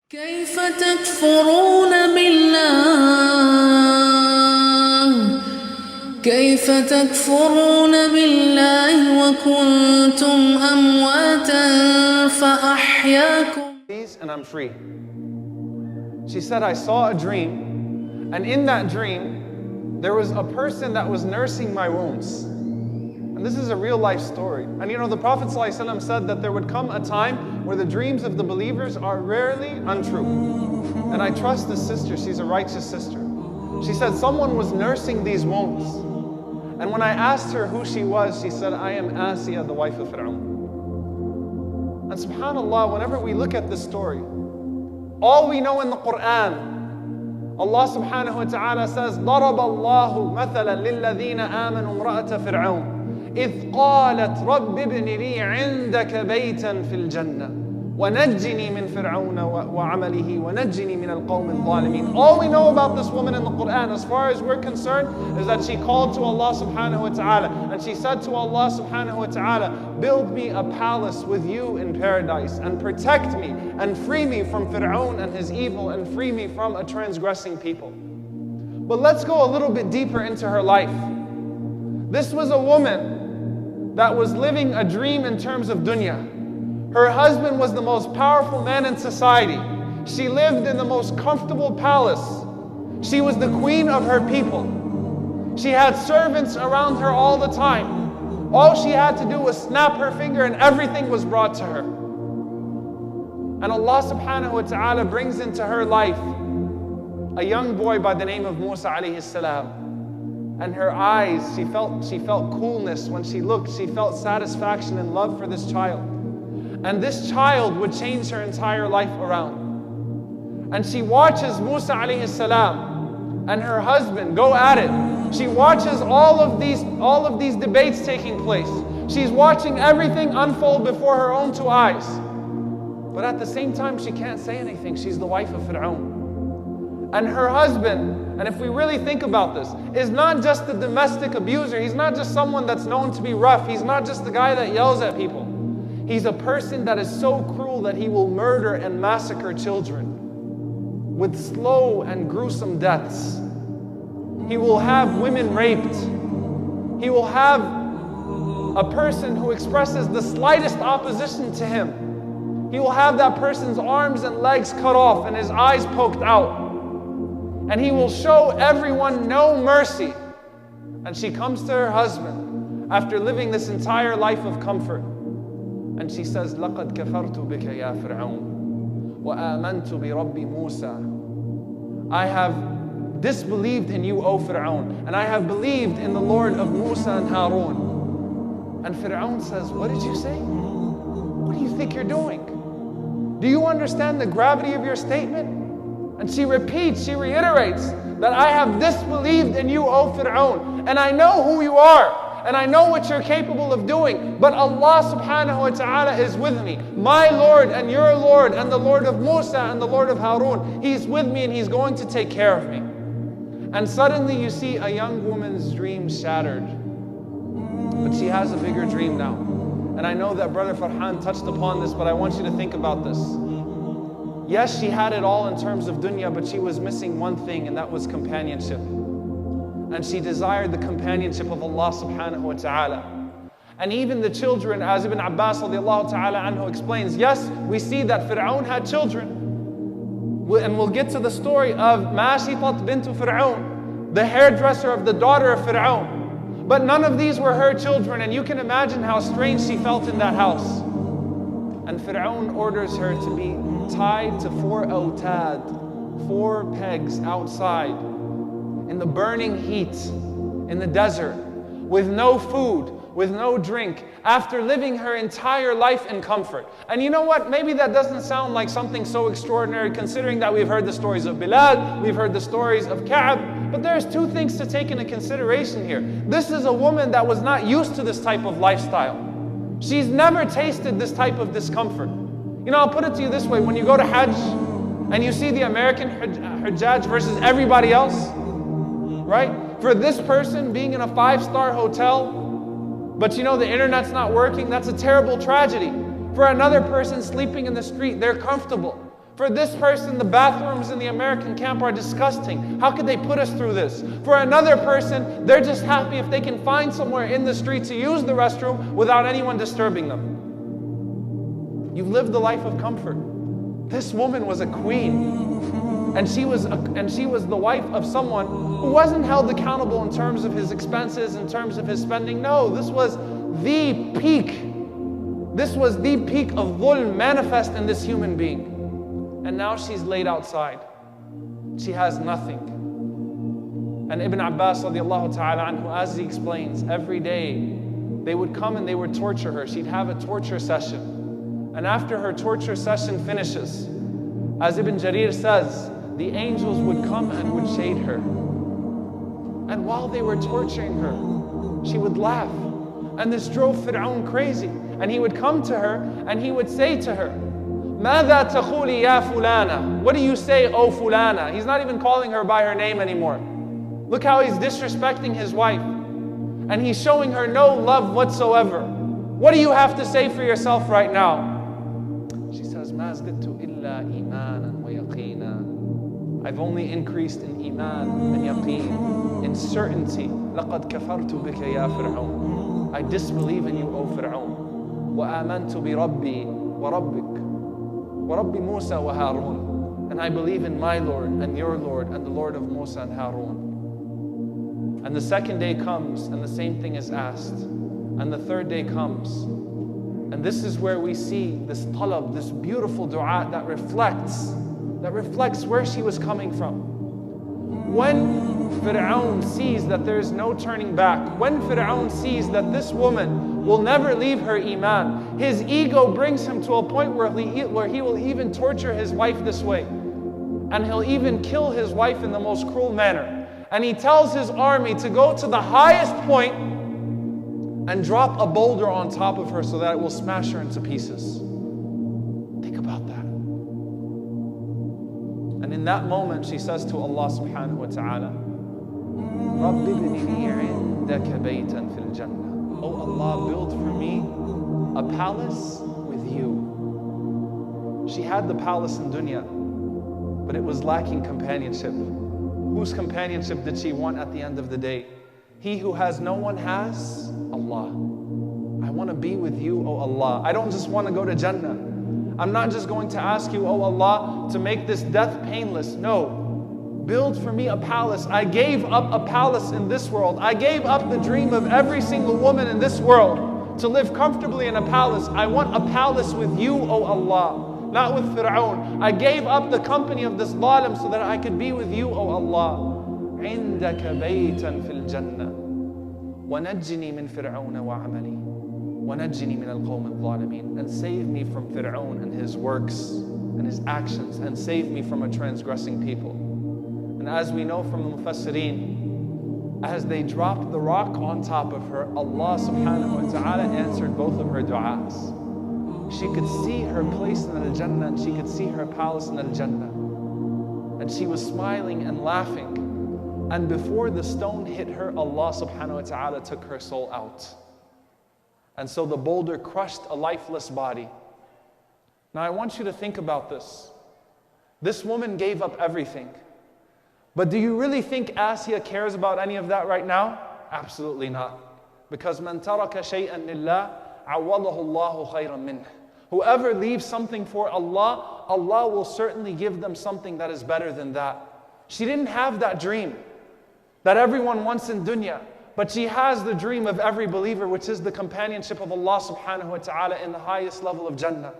كيف تكفرون بالله كيف تكفرون بالله وكنتم أمواتا فأحياكم. And I'm free. She said, I saw a dream, and in that dream, there was a person that was nursing my wounds. And this is a real life story. And you know, the Prophet ﷺ said that there would come a time where the dreams of the believers are rarely untrue. And I trust this sister, she's a righteous sister. She said someone was nursing these wounds. And when I asked her who she was, she said, I am Asiya, the wife of Pharaoh. And subhanAllah, whenever we look at this story, all we know in the Quran, Allah subhanahu wa ta'ala says, ضرب الله مثلا للذين آمنوا امرأة فرعون إذ قالت رب ابن لي عندك بيتا في الجنة ونجني من فرعون وعمله ونجني من القوم الظالمين. All we know about this woman in the Quran, as far as we're concerned, is that she called to Allah subhanahu wa ta'ala and she said to Allah subhanahu wa ta'ala, build me a palace with you in paradise and protect me and free me from Pharaoh and his evil and free me from a transgressing people. But let's go a little bit deeper into her life. This was a woman that was living a dream in terms of dunya. Her husband was the most powerful man in society. She lived in the most comfortable palace. She was the queen of her people. She had servants around her all the time. All she had to do was snap her finger and everything was brought to her. And Allah subhanahu wa ta'ala brings into her life a young boy by the name of Musa alayhi salam. And her eyes, she felt coolness when she looked. She felt satisfaction and love for this child. And this child would change her entire life around. And she watches Musa alayhi salam and her husband go at it. She watches all of these debates taking place. She's watching everything unfold before her own two eyes. But at the same time, she can't say anything. She's the wife of Pharaoh. And her husband, and if we really think about this, is not just the domestic abuser. He's not just someone that's known to be rough. He's not just the guy that yells at people. He's a person that is so cruel that he will murder and massacre children with slow and gruesome deaths. He will have women raped. He will have a person who expresses the slightest opposition to him. He will have that person's arms and legs cut off and his eyes poked out. And he will show everyone no mercy. And she comes to her husband after living this entire life of comfort. And she says, لَقَدْ كَفَرْتُ بِكَ يَا فِرْعَوْنَ وَآمَنْتُ بِرَبِّ مُوسَى. I have disbelieved in you, O Pharaoh, and I have believed in the Lord of Musa and Harun. And Pharaoh says, what did you say? What do you think you're doing? Do you understand the gravity of your statement? And she repeats, she reiterates that I have disbelieved in you, O Pharaoh, and I know who you are. And I know what you're capable of doing. But Allah subhanahu wa ta'ala is with me. My Lord and your Lord and the Lord of Musa and the Lord of Harun. He's with me and He's going to take care of me. And suddenly you see a young woman's dream shattered. But she has a bigger dream now. And I know that Brother Farhan touched upon this, but I want you to think about this. Yes, she had it all in terms of dunya, but she was missing one thing, and that was companionship. And she desired the companionship of Allah subhanahu wa ta'ala. And even the children, as Ibn Abbas radiallahu ta'ala anhu explains, yes, we see that Pharaoh had children. And we'll get to the story of Mashitat bintu Pharaoh, the hairdresser of the daughter of Pharaoh. But none of these were her children, and you can imagine how strange she felt in that house. And Pharaoh orders her to be tied to 4 awtad, 4 pegs outside, in the burning heat, in the desert, with no food, with no drink, after living her entire life in comfort. And you know what? Maybe that doesn't sound like something so extraordinary, considering that we've heard the stories of Bilal, we've heard the stories of Ka'b, but there's 2 things to take into consideration here. This is a woman that was not used to this type of lifestyle. She's never tasted this type of discomfort. You know, I'll put it to you this way. When you go to Hajj, and you see the American Hajjaj versus everybody else, right? For this person being in a 5-star hotel, but you know the internet's not working, that's a terrible tragedy. For another person sleeping in the street, they're comfortable. For this person, the bathrooms in the American camp are disgusting. How could they put us through this? For another person, they're just happy if they can find somewhere in the street to use the restroom without anyone disturbing them. You've lived the life of comfort. This woman was a queen. And she was the wife of someone who wasn't held accountable in terms of his expenses, in terms of his spending. No, this was the peak. This was the peak of dhulm manifest in this human being. And now she's laid outside. She has nothing. And Ibn Abbas radiallahu ta'ala anhu, as he explains, every day they would come and they would torture her. She'd have a torture session. And after her torture session finishes, as Ibn Jarir says, the angels would come and would shade her. And while they were torturing her, she would laugh. And this drove Pharaoh crazy. And he would come to her and he would say to her, ماذا تقولي يا فلانة? What do you say, oh fulana? He's not even calling her by her name anymore. Look how he's disrespecting his wife. And he's showing her no love whatsoever. What do you have to say for yourself right now? She says, ما زدت إلا إيمانا ويقينا. I've only increased in iman and yaqeen, in certainty. لقد كفرت بك يا فرعون. I disbelieve in you, O Pharaoh. وآمنت بربي وربك. وَرَبِّ مُوسَى وَهَارُونَ. And I believe in my Lord and your Lord and the Lord of Musa and Harun. And the second day comes and the same thing is asked. And the third day comes. And this is where we see this talab, this beautiful dua that reflects where she was coming from. When Pharaoh sees that there is no turning back, when Pharaoh sees that this woman will never leave her iman, his ego brings him to a point where he will even torture his wife this way. And he'll even kill his wife in the most cruel manner. And he tells his army to go to the highest point and drop a boulder on top of her so that it will smash her into pieces. Think about that. And in that moment she says to Allah subhanahu wa ta'ala, رَبِّ ابْنِ لِي عِنْدَكَ بَيْتًا فِي الْجَنَّةِ. Oh Allah, build for me a palace with you. She had the palace in dunya, but it was lacking companionship. Whose companionship did she want at the end of the day? He who has no one has Allah. I want to be with you, O Allah. I don't just want to go to Jannah. I'm not just going to ask you, O Allah, to make this death painless. No. Build for me a palace. I gave up a palace in this world. I gave up the dream of every single woman in this world to live comfortably in a palace. I want a palace with you, O Allah, not with Pharaoh. I gave up the company of this zalim so that I could be with you, O Allah. عندك بيتا في الجنة ونجني من فرعون وعملي ونجني من القوم الظالمين. And save me from Pharaoh and his works and his actions, and save me from a transgressing people. And as we know from the Mufassireen, as they dropped the rock on top of her, Allah subhanahu wa ta'ala answered both of her du'as. She could see her place in Al-Jannah and she could see her palace in Al-Jannah. And she was smiling and laughing. And before the stone hit her, Allah subhanahu wa ta'ala took her soul out. And so the boulder crushed a lifeless body. Now I want you to think about this. This woman gave up everything. But do you really think Asiya cares about any of that right now? Absolutely not. Because man taraka shay'an lillah, awadahu Allahu khayran minh. Whoever leaves something for Allah, Allah will certainly give them something that is better than that. She didn't have that dream that everyone wants in dunya, but she has the dream of every believer, which is the companionship of Allah subhanahu wa ta'ala in the highest level of Jannah.